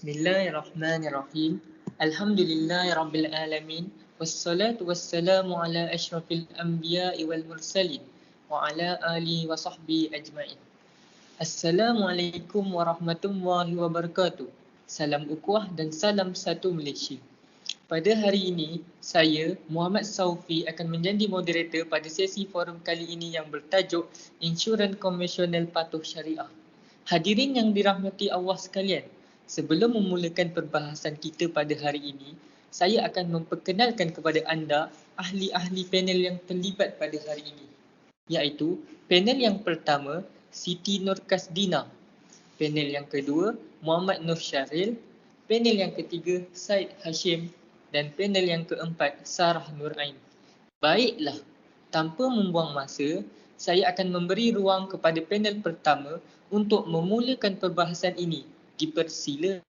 Bismillahirrahmanirrahim. Alhamdulillahirabbil alamin. Wassalatu wassalamu ala asyrafil anbiya'i wal mursalin wa ala alihi wa sahbihi ajma'in. Assalamualaikum warahmatullahi wabarakatuh. Salam ukhuwah dan salam satu Malaysia. Pada hari ini, saya Muhammad Saufi akan menjadi moderator pada sesi forum kali ini yang bertajuk Insurans Konvensional Patuh Syariah. Hadirin yang dirahmati Allah sekalian, sebelum memulakan perbahasan kita pada hari ini, saya akan memperkenalkan kepada anda ahli-ahli panel yang terlibat pada hari ini, iaitu panel yang pertama Siti Nur Kasdina, panel yang kedua Muhammad Nur Syahril, panel yang ketiga Said Hashim dan panel yang keempat Sarah Nur Ain. Baiklah, tanpa membuang masa, saya akan memberi ruang kepada panel pertama untuk memulakan perbahasan ini. Dipersilakan.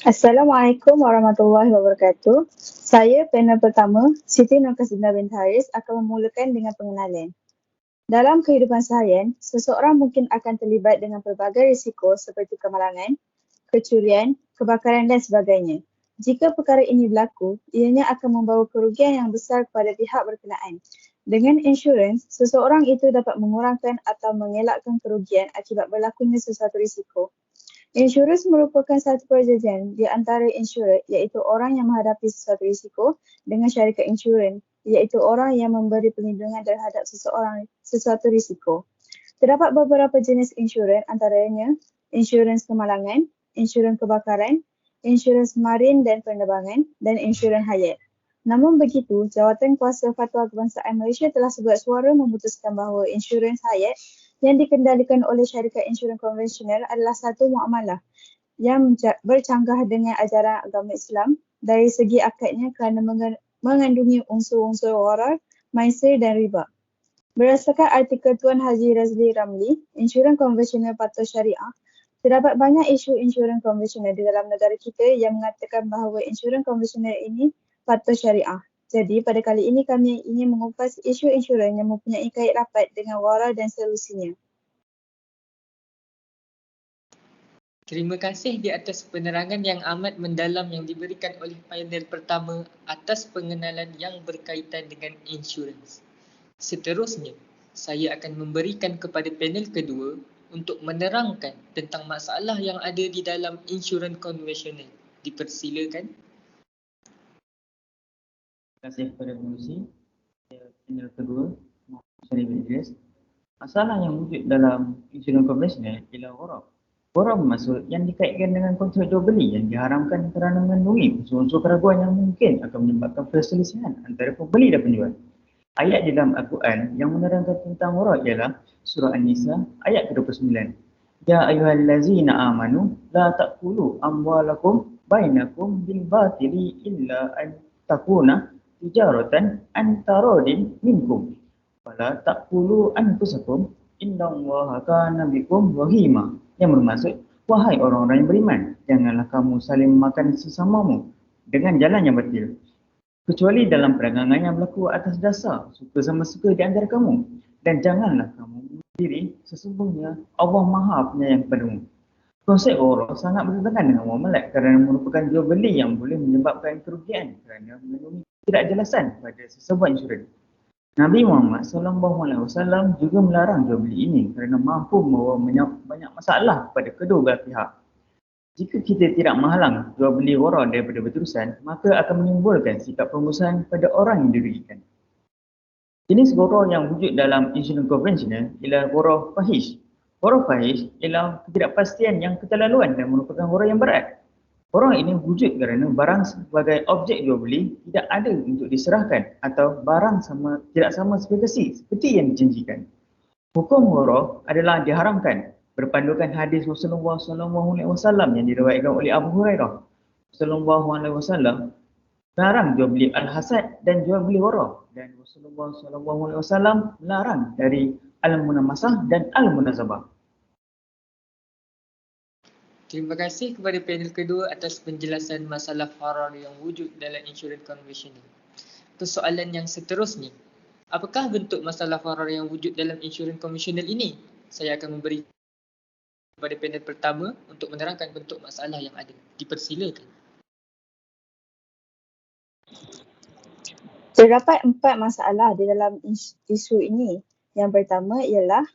Assalamualaikum warahmatullahi wabarakatuh. Saya panel pertama, Siti Nur Kasdina binti Haris akan memulakan dengan pengenalan. Dalam kehidupan seharian, seseorang mungkin akan terlibat dengan pelbagai risiko seperti kemalangan, kecurian, kebakaran dan sebagainya. Jika perkara ini berlaku, ianya akan membawa kerugian yang besar kepada pihak berkenaan. Dengan insurans, seseorang itu dapat mengurangkan atau mengelakkan kerugian akibat berlakunya sesuatu risiko. Insurans merupakan satu perjanjian di antara insurer, iaitu orang yang menghadapi sesuatu risiko, dengan syarikat insurans, iaitu orang yang memberi perlindungan terhadap sesuatu risiko. Terdapat beberapa jenis insurans, antaranya insurans kemalangan, insurans kebakaran, insurans marin dan penerbangan, dan insurans hayat. Namun begitu, Jawatan Kuasa Fatwa Kebangsaan Malaysia telah sebuat suara memutuskan bahawa insurans hayat yang dikendalikan oleh syarikat insurans konvensional adalah satu muamalah yang bercanggah dengan ajaran agama Islam dari segi akadnya kerana mengandungi unsur-unsur gharar, maisir dan riba. Berdasarkan artikel Tuan Haji Razli Ramli, insurans konvensional patuh syariah, terdapat banyak isu insurans konvensional di dalam negara kita yang mengatakan bahawa insurans konvensional ini patuh syariah. Jadi pada kali ini kami ingin mengupas isu insurans yang mempunyai kait rapat dengan gharar dan solusinya. Terima kasih di atas penerangan yang amat mendalam yang diberikan oleh panel pertama atas pengenalan yang berkaitan dengan insurans. Seterusnya, saya akan memberikan kepada panel kedua untuk menerangkan tentang masalah yang ada di dalam insurans konvensional. Dipersilakan. Terima kasih kepada pengurusi. Panel kedua, Muhammad Syarif Idris. Masalah yang wujud dalam insurans konvensional ialah gharar. Gharar bermaksud yang dikaitkan dengan kontrak jual beli yang diharamkan kerana mengandungi unsur-unsur keraguan yang mungkin akan menyebabkan perselisihan antara pembeli dan penjual. Ayat di dalam Al-Quran yang menerangkan tentang gharar ialah surah An-Nisa ayat ke-29. Ya ayyuhallazina amanu la ta'kulu amwalakum bainakum bil batili illa an takuna tijaratan an taradin minkum wala ta'kulu anfusakum innallaha kana bikum rahima. Yang bermaksud, wahai orang-orang yang beriman, janganlah kamu saling memakan sesamamu dengan jalan yang batil, kecuali dalam perdagangan yang berlaku atas dasar suka sama suka di antara kamu, dan janganlah kamu bunuh diri, sesungguhnya Allah Maha Penyayang kepadamu. Konsep gharar sangat bertentangan dengan muamalat kerana merupakan jual beli yang boleh menyebabkan kerugian kerana mengandungi ketidakjelasan pada sesebuah insurans. Nabi Muhammad SAW juga melarang jual beli ini kerana mampu membawa banyak masalah kepada kedua belah pihak. Jika kita tidak menghalang jual beli gharar daripada berterusan, maka akan menimbulkan sikap permusuhan pada orang yang dirugikan. Jenis gharar yang wujud dalam insurans konvensional ialah gharar fahish. Gharar fahish ialah ketidakpastian yang keterlaluan dan merupakan gharar yang berat. Gharar ini wujud kerana barang sebagai objek jual beli tidak ada untuk diserahkan atau barang tidak sama spesifikasi seperti yang dijanjikan. Hukum gharar adalah diharamkan berpandukan hadis Rasulullah SAW yang diriwayatkan oleh Abu Hurairah. Rasulullah SAW melarang jual beli al-hasad dan jual beli gharar, dan Rasulullah SAW melarang dari al-munamasah dan al-munazabah. Terima kasih kepada panel kedua atas penjelasan masalah gharar yang wujud dalam insurans konvensional. Persoalan yang seterusnya, apakah bentuk masalah gharar yang wujud dalam insurans konvensional ini? Saya akan memberi kepada panel pertama untuk menerangkan bentuk masalah yang ada. Dipersilakan. Terdapat 4 masalah di dalam isu ini. Yang pertama ialah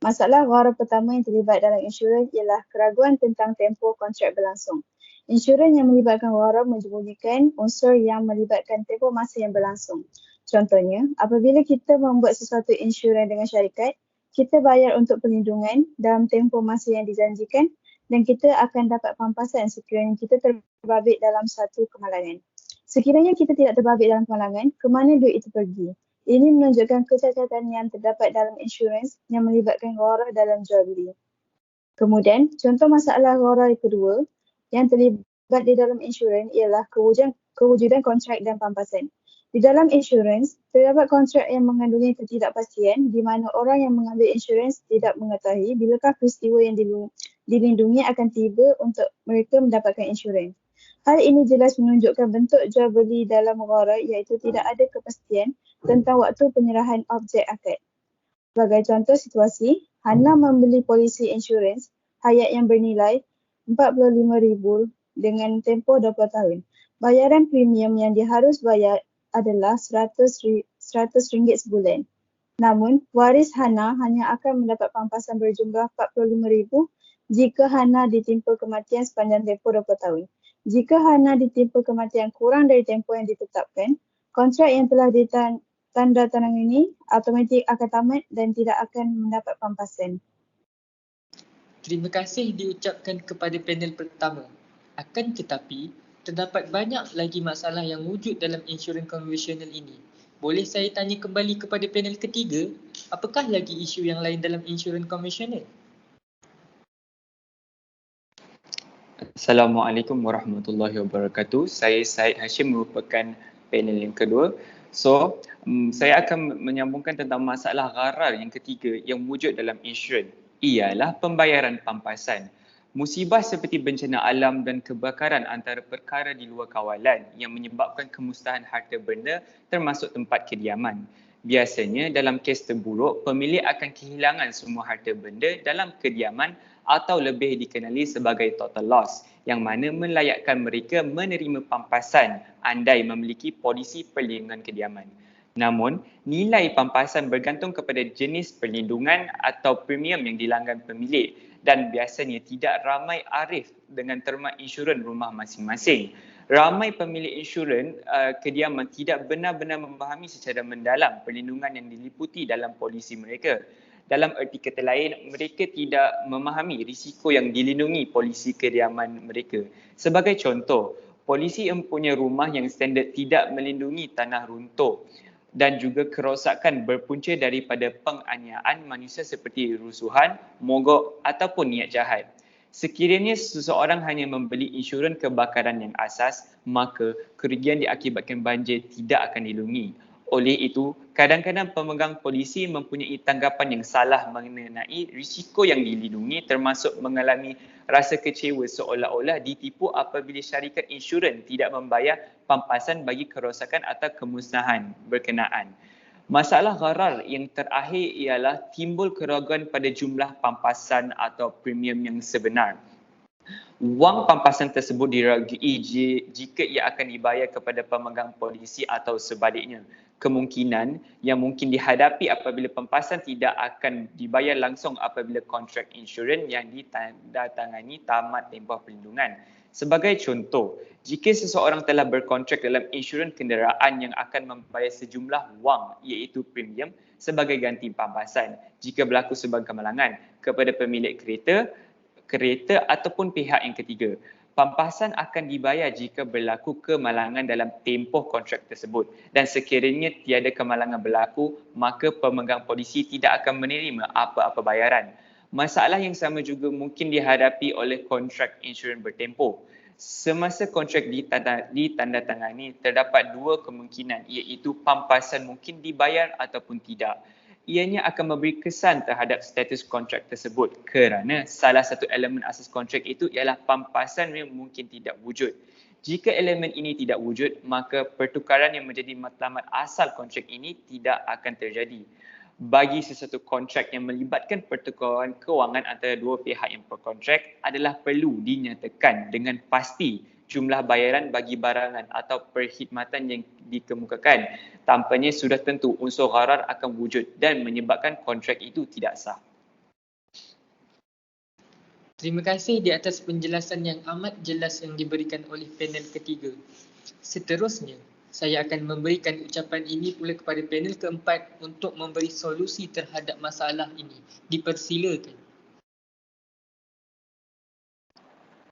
masalah gharah pertama yang terlibat dalam insurans ialah keraguan tentang tempoh kontrak berlangsung. Insurans yang melibatkan gharah menyembunyikan unsur yang melibatkan tempoh masa yang berlangsung. Contohnya, apabila kita membuat sesuatu insurans dengan syarikat, kita bayar untuk perlindungan dalam tempoh masa yang dijanjikan dan kita akan dapat pampasan sekiranya kita terbabit dalam satu kemalangan. Sekiranya kita tidak terbabit dalam kemalangan, ke mana duit itu pergi? Ini menunjukkan kecacatan yang terdapat dalam insurans yang melibatkan gharah dalam jual beli. Kemudian, contoh masalah gharah kedua yang terlibat di dalam insurans ialah kewujudan kontrak dan pampasan. Di dalam insurans, terdapat kontrak yang mengandungi ketidakpastian di mana orang yang mengambil insurans tidak mengetahui bilakah peristiwa yang dilindungi akan tiba untuk mereka mendapatkan insurans. Hal ini jelas menunjukkan bentuk jual beli dalam gharah iaitu tidak ada kepastian tentang waktu penyerahan objek akad. Sebagai contoh situasi, Hana membeli polisi insurans hayat yang bernilai RM45,000 dengan tempoh 20 tahun. Bayaran premium yang dia harus bayar adalah RM100 sebulan. Namun, waris Hana hanya akan mendapat pampasan berjumlah RM45,000 jika Hana ditimpa kematian sepanjang tempoh 20 tahun. Jika Hana ditimpa kematian kurang dari tempoh yang ditetapkan, kontrak yang telah ditandatangani automatik akan tamat dan tidak akan mendapat pampasan. Terima kasih diucapkan kepada panel pertama. Akan tetapi, terdapat banyak lagi masalah yang wujud dalam insurans konvensional ini. Boleh saya tanya kembali kepada panel ketiga, apakah lagi isu yang lain dalam insurans konvensional? Assalamualaikum warahmatullahi wabarakatuh. Saya Syed Hashim merupakan panel yang kedua. Saya akan menyambungkan tentang masalah gharar yang ketiga yang wujud dalam insurans. Ialah pembayaran pampasan. Musibah seperti bencana alam dan kebakaran antara perkara di luar kawalan yang menyebabkan kemusnahan harta benda termasuk tempat kediaman. Biasanya dalam kes terburuk, pemilik akan kehilangan semua harta benda dalam kediaman atau lebih dikenali sebagai total loss yang mana melayakkan mereka menerima pampasan andai memiliki polisi perlindungan kediaman. Namun, nilai pampasan bergantung kepada jenis perlindungan atau premium yang dilanggan pemilik dan biasanya tidak ramai arif dengan terma insurans rumah masing-masing. Ramai pemilik insurans kediaman tidak benar-benar memahami secara mendalam perlindungan yang diliputi dalam polisi mereka. Dalam erti kata lain, mereka tidak memahami risiko yang dilindungi polisi kediaman mereka. Sebagai contoh, polisi mempunyai rumah yang standard tidak melindungi tanah runtuh dan juga kerosakan berpunca daripada penganiayaan manusia seperti rusuhan, mogok ataupun niat jahat. Sekiranya seseorang hanya membeli insurans kebakaran yang asas, maka kerugian diakibatkan banjir tidak akan dilindungi. Oleh itu, kadang-kadang pemegang polisi mempunyai tanggapan yang salah mengenai risiko yang dilindungi termasuk mengalami rasa kecewa seolah-olah ditipu apabila syarikat insurans tidak membayar pampasan bagi kerosakan atau kemusnahan berkenaan. Masalah gharar yang terakhir ialah timbul keraguan pada jumlah pampasan atau premium yang sebenar. Wang pampasan tersebut diragui jika ia akan dibayar kepada pemegang polisi atau sebaliknya. Kemungkinan yang mungkin dihadapi apabila pampasan tidak akan dibayar langsung apabila kontrak insurans yang ditandatangani tamat tempoh perlindungan. Sebagai contoh, jika seseorang telah berkontrak dalam insurans kenderaan yang akan membayar sejumlah wang iaitu premium sebagai ganti pampasan jika berlaku sebuah kemalangan kepada pemilik kereta ataupun pihak yang ketiga. Pampasan akan dibayar jika berlaku kemalangan dalam tempoh kontrak tersebut dan sekiranya tiada kemalangan berlaku, maka pemegang polisi tidak akan menerima apa-apa bayaran. Masalah yang sama juga mungkin dihadapi oleh kontrak insurans bertempoh. Semasa kontrak ditandatangani, terdapat dua kemungkinan iaitu pampasan mungkin dibayar ataupun tidak. Ianya akan memberi kesan terhadap status kontrak tersebut kerana salah satu elemen asas kontrak itu ialah pampasan yang mungkin tidak wujud. Jika elemen ini tidak wujud, maka pertukaran yang menjadi matlamat asal kontrak ini tidak akan terjadi. bagi sesuatu kontrak yang melibatkan pertukaran kewangan antara dua pihak yang berkontrak adalah perlu dinyatakan dengan pasti jumlah bayaran bagi barangan atau perkhidmatan yang dikemukakan. Tanpanya sudah tentu unsur gharar akan wujud dan menyebabkan kontrak itu tidak sah. Terima kasih di atas penjelasan yang amat jelas yang diberikan oleh panel ketiga. Seterusnya, saya akan memberikan ucapan ini pula kepada panel keempat untuk memberi solusi terhadap masalah ini. Dipersilakan.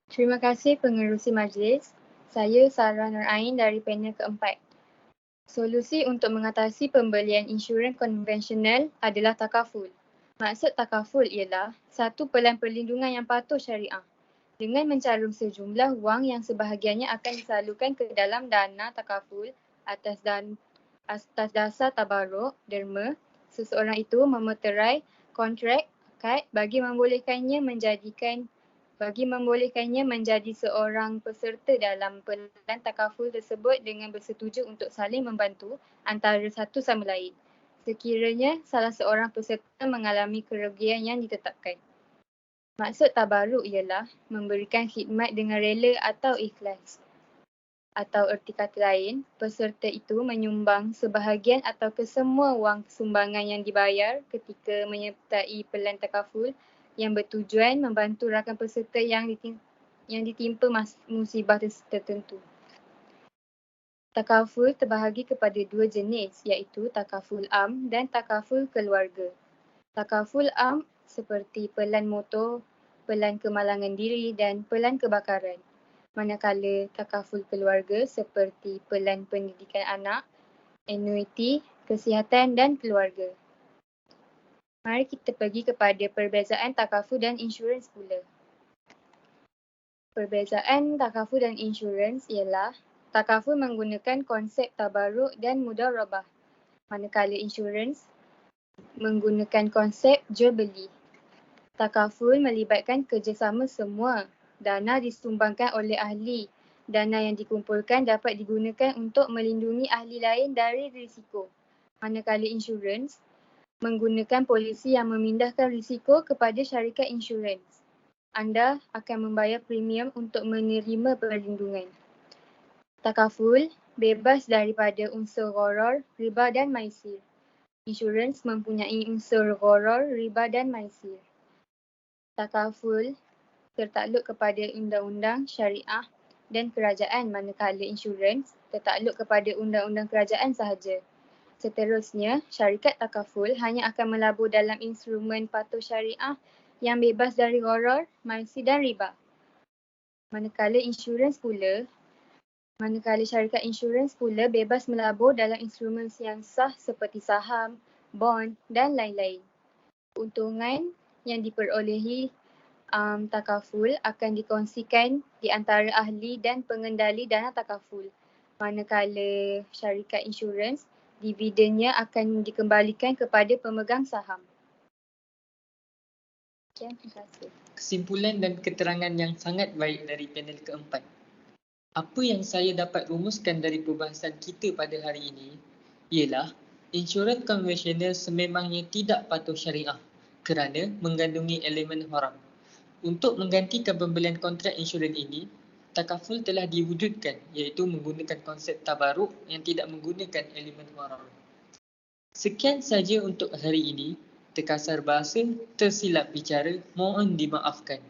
Terima kasih pengerusi majlis. Saya Sarah Nur Ain dari panel keempat. Solusi untuk mengatasi pembelian insurans konvensional adalah takaful. Maksud takaful ialah satu pelan perlindungan yang patuh syariah dengan mencarum sejumlah wang yang sebahagiannya akan disalurkan ke dalam dana takaful atas dasar tabarruk derma. Seseorang itu memeterai kontrak akad bagi membolehkannya menjadi seorang peserta dalam pelan takaful tersebut dengan bersetuju untuk saling membantu antara satu sama lain sekiranya salah seorang peserta mengalami kerugian yang ditetapkan. Maksud tabarruk ialah memberikan khidmat dengan rela atau ikhlas. Atau erti kata lain, peserta itu menyumbang sebahagian atau kesemua wang sumbangan yang dibayar ketika menyertai pelan takaful yang bertujuan membantu rakan peserta yang ditimpa musibah tertentu. Takaful terbahagi kepada dua jenis iaitu takaful am dan takaful keluarga. Takaful am seperti pelan motor, pelan kemalangan diri dan pelan kebakaran. Manakala takaful keluarga seperti pelan pendidikan anak, anuiti, kesihatan dan keluarga. Mari kita pergi kepada perbezaan takaful dan insurans pula. Perbezaan takaful dan insurans ialah takaful menggunakan konsep tabarruk dan mudarabah, manakala insurans menggunakan konsep jual beli. Takaful melibatkan kerjasama semua. Dana disumbangkan oleh ahli. Dana yang dikumpulkan dapat digunakan untuk melindungi ahli lain dari risiko. Manakala insurans menggunakan polisi yang memindahkan risiko kepada syarikat insurans. Anda akan membayar premium untuk menerima perlindungan. Takaful bebas daripada unsur gharar, riba dan maisir. Insurans mempunyai unsur gharar, riba dan maisir. Takaful tertakluk kepada undang-undang syariah dan kerajaan, manakala insurans tertakluk kepada undang-undang kerajaan sahaja. Seterusnya, syarikat takaful hanya akan melabur dalam instrumen patuh syariah yang bebas dari gharar, maisir dan riba. Manakala syarikat insurans pula bebas melabur dalam instrumen yang sah seperti saham, bond dan lain-lain. Keuntungan yang diperolehi takaful akan dikongsikan di antara ahli dan pengendali dana takaful. Manakala syarikat insurans, dividennya akan dikembalikan kepada pemegang saham. Terima kasih. Kesimpulan dan keterangan yang sangat baik dari panel keempat. Apa yang saya dapat rumuskan dari perbahasan kita pada hari ini ialah insurans konvensional sememangnya tidak patuh syariah kerana mengandungi elemen haram. Untuk menggantikan pembelian kontrak insurans ini, takaful telah diwujudkan iaitu menggunakan konsep tabarruk yang tidak menggunakan elemen haram. Sekian saja untuk hari ini. Terkasar bahasa, tersilap bicara, mohon dimaafkan.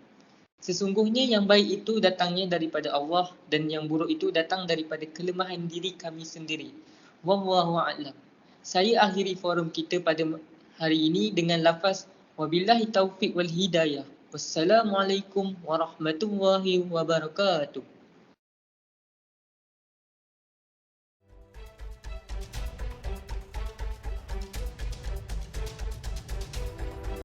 Sesungguhnya yang baik itu datangnya daripada Allah dan yang buruk itu datang daripada kelemahan diri kami sendiri. Wallahu a'lam. Saya akhiri forum kita pada hari ini dengan lafaz wabillahi taufiq wal hidayah. Wassalamualaikum warahmatullahi wabarakatuh.